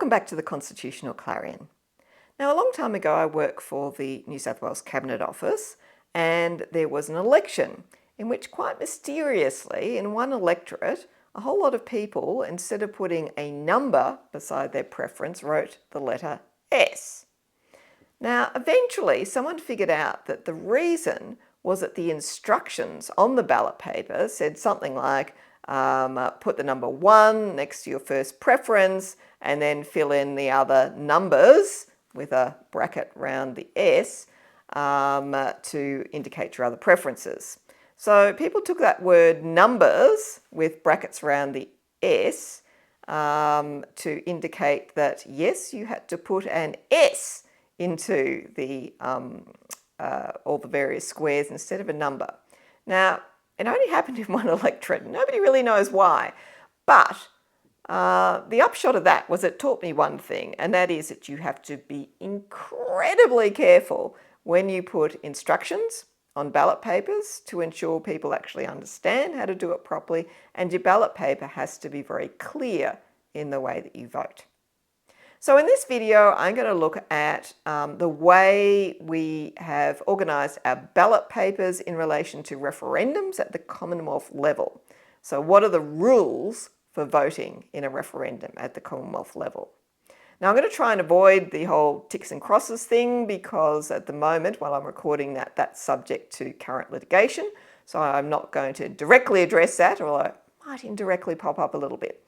Welcome back to the Constitutional Clarion. Now, a long time ago I worked for the New South Wales Cabinet Office, and there was an election in which, quite mysteriously, in one electorate, a whole lot of people, instead of putting a number beside their preference, wrote the letter S. Now, eventually someone figured out that the reason was that the instructions on the ballot paper said something like, put the number 1 next to your first preference and then fill in the other numbers with a bracket around the S to indicate your other preferences. So people took that word numbers with brackets around the S to indicate that, yes, you had to put an S into the all the various squares instead of a number. Now, it only happened in one electorate. Nobody really knows why. But the upshot of that was it taught me one thing, and that is that you have to be incredibly careful when you put instructions on ballot papers to ensure people actually understand how to do it properly, and your ballot paper has to be very clear in the way that you vote. So in this video, I'm going to look at the way we have organised our ballot papers in relation to referendums at the Commonwealth level. So what are the rules for voting in a referendum at the Commonwealth level? Now, I'm going to try and avoid the whole ticks and crosses thing because at the moment, while I'm recording that, that's subject to current litigation. So I'm not going to directly address that, although it might indirectly pop up a little bit.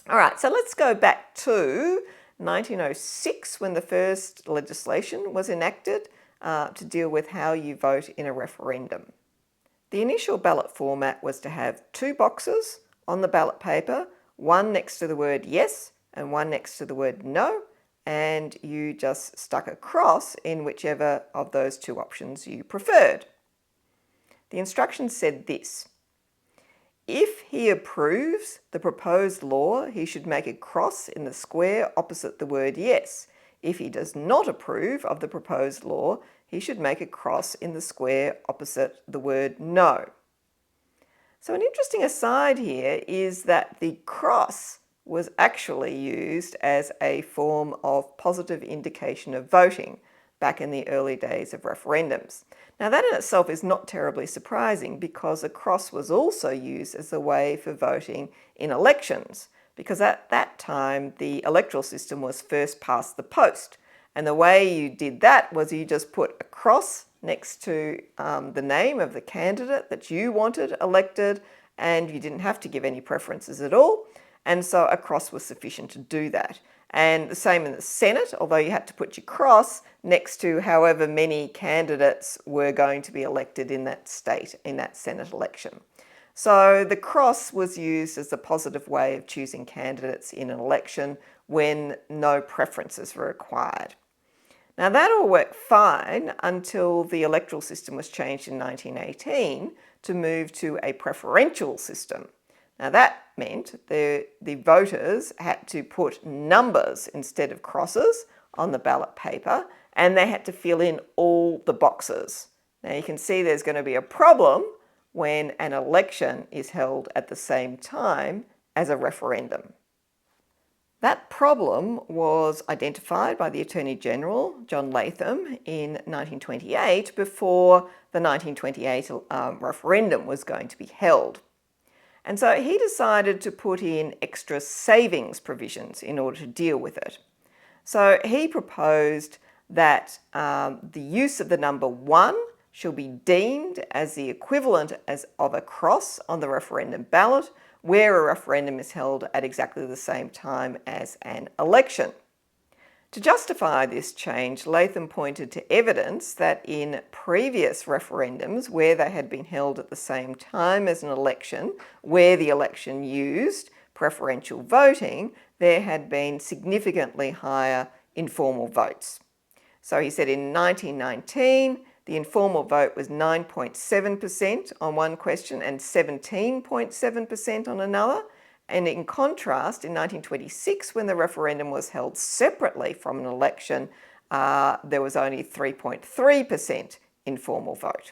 All right, so let's go back to 1906 when the first legislation was enacted to deal with how you vote in a referendum. The initial ballot format was to have 2 boxes on the ballot paper, one next to the word yes and one next to the word no, and you just stuck a cross in whichever of those 2 options you preferred. The instructions said this: if he approves the proposed law, he should make a cross in the square opposite the word yes. If he does not approve of the proposed law, he should make a cross in the square opposite the word no. So an interesting aside here is that the cross was actually used as a form of positive indication of voting back in the early days of referendums. Now, that in itself is not terribly surprising because a cross was also used as a way for voting in elections, because at that time the electoral system was first past the post, and the way you did that was you just put a cross next to the name of the candidate that you wanted elected, and you didn't have to give any preferences at all, and so a cross was sufficient to do that. And the same in the Senate, although you had to put your cross next to however many candidates were going to be elected in that state, in that Senate election. So the cross was used as a positive way of choosing candidates in an election when no preferences were required. Now, that all worked fine until the electoral system was changed in 1918 to move to a preferential system. Now, that meant the voters had to put numbers instead of crosses on the ballot paper, and they had to fill in all the boxes. Now, you can see there's going to be a problem when an election is held at the same time as a referendum. That problem was identified by the Attorney General, John Latham, in 1928 before the 1928 referendum was going to be held. And so he decided to put in extra savings provisions in order to deal with it. So he proposed that the use of the number 1 shall be deemed as the equivalent of a cross on the referendum ballot where a referendum is held at exactly the same time as an election. To justify this change, Latham pointed to evidence that in previous referendums where they had been held at the same time as an election, where the election used preferential voting, there had been significantly higher informal votes. So he said in 1919, the informal vote was 9.7% on one question and 17.7% on another. And in contrast, in 1926, when the referendum was held separately from an election, there was only 3.3% informal vote.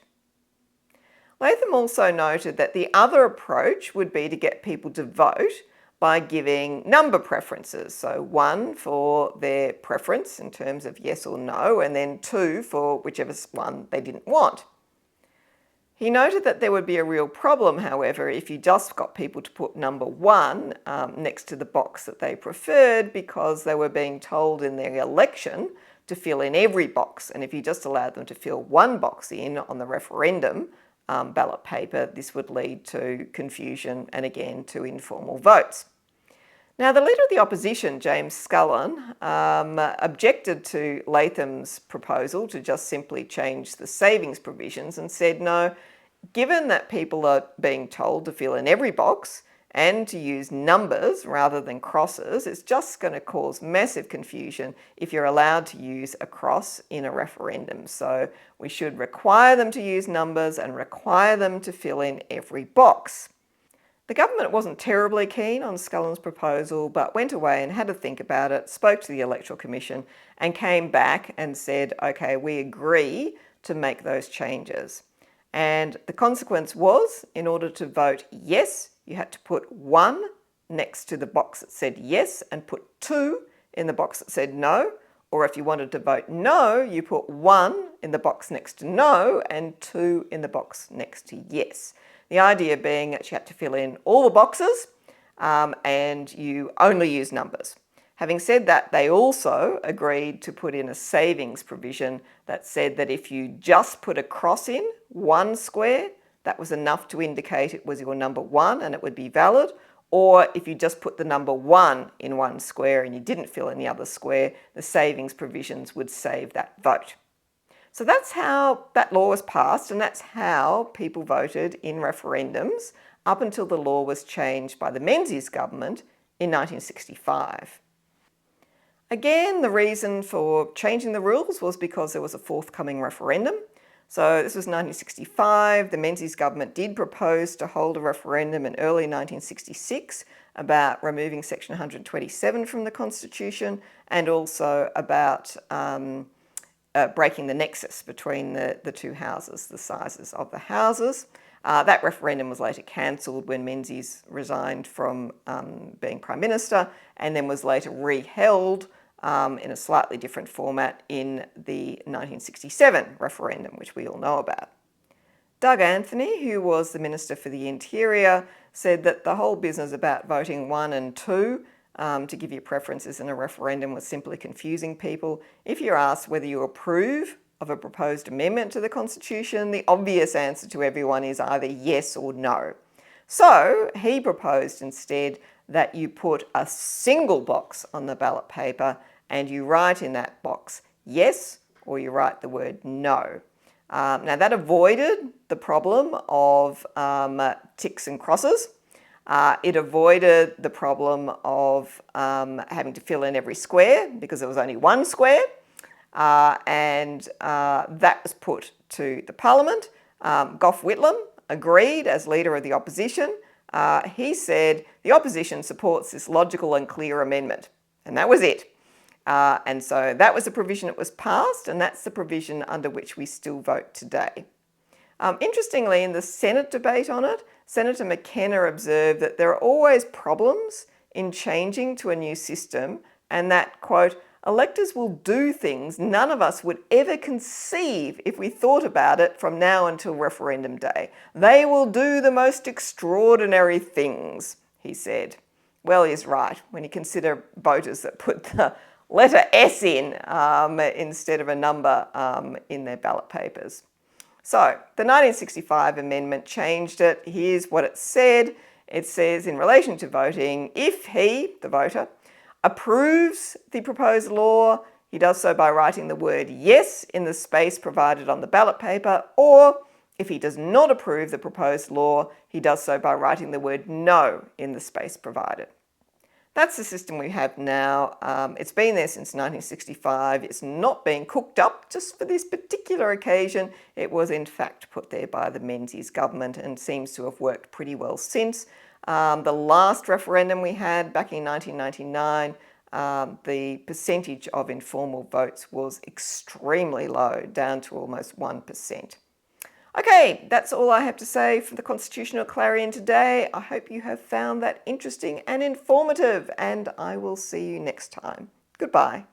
Latham also noted that the other approach would be to get people to vote by giving number preferences. So 1 for their preference in terms of yes or no, and then 2 for whichever one they didn't want. He noted that there would be a real problem, however, if you just got people to put number 1 next to the box that they preferred, because they were being told in their election to fill in every box. And if you just allowed them to fill one box in on the referendum ballot paper, this would lead to confusion and again to informal votes. Now, the Leader of the Opposition, James Scullin, objected to Latham's proposal to just simply change the savings provisions and said, no, given that people are being told to fill in every box and to use numbers rather than crosses, it's just going to cause massive confusion if you're allowed to use a cross in a referendum. So we should require them to use numbers and require them to fill in every box. The government wasn't terribly keen on Scullin's proposal, but went away and had a think about it, spoke to the Electoral Commission and came back and said, okay, we agree to make those changes. And the consequence was, in order to vote yes, you had to put 1 next to the box that said yes and put 2 in the box that said no. Or if you wanted to vote no, you put 1 in the box next to no and 2 in the box next to yes. The idea being that you had to fill in all the boxes and you only use numbers. Having said that, they also agreed to put in a savings provision that said that if you just put a cross in 1 square, that was enough to indicate it was your number 1 and it would be valid. Or if you just put the number 1 in 1 square and you didn't fill in the other square, the savings provisions would save that vote. So that's how that law was passed, and that's how people voted in referendums up until the law was changed by the Menzies government in 1965. Again, the reason for changing the rules was because there was a forthcoming referendum. So this was 1965. The Menzies government did propose to hold a referendum in early 1966 about removing Section 127 from the Constitution and also about breaking the nexus between the two houses, the sizes of the houses. That referendum was later cancelled when Menzies resigned from being Prime Minister, and then was later re-held in a slightly different format in the 1967 referendum, which we all know about. Doug Anthony, who was the Minister for the Interior, said that the whole business about voting 1 and 2 to give your preferences in a referendum was simply confusing people. If you're asked whether you approve of a proposed amendment to the Constitution, the obvious answer to everyone is either yes or no. So he proposed instead that you put a single box on the ballot paper and you write in that box yes, or you write the word no. Now that avoided the problem of ticks and crosses. It avoided the problem of having to fill in every square because there was only 1 square, and that was put to the Parliament. Gough Whitlam agreed as Leader of the Opposition. He said the opposition supports this logical and clear amendment, and that was it. And so that was the provision that was passed, and that's the provision under which we still vote today. Interestingly, in the Senate debate on it, Senator McKenna observed that there are always problems in changing to a new system, and that, quote, electors will do things none of us would ever conceive if we thought about it from now until referendum day. They will do the most extraordinary things, he said. Well, he's right when you consider voters that put the letter S in instead of a number in their ballot papers. So the 1965 amendment changed it. Here's what it said. It says, in relation to voting, if he, the voter, approves the proposed law, he does so by writing the word yes in the space provided on the ballot paper, or if he does not approve the proposed law, he does so by writing the word no in the space provided. That's the system we have now. It's been there since 1965. It's not being cooked up just for this particular occasion. It was in fact put there by the Menzies government and seems to have worked pretty well since. The last referendum we had back in 1999, the percentage of informal votes was extremely low, down to almost 1%. Okay, that's all I have to say for the Constitutional Clarion today. I hope you have found that interesting and informative, and I will see you next time. Goodbye.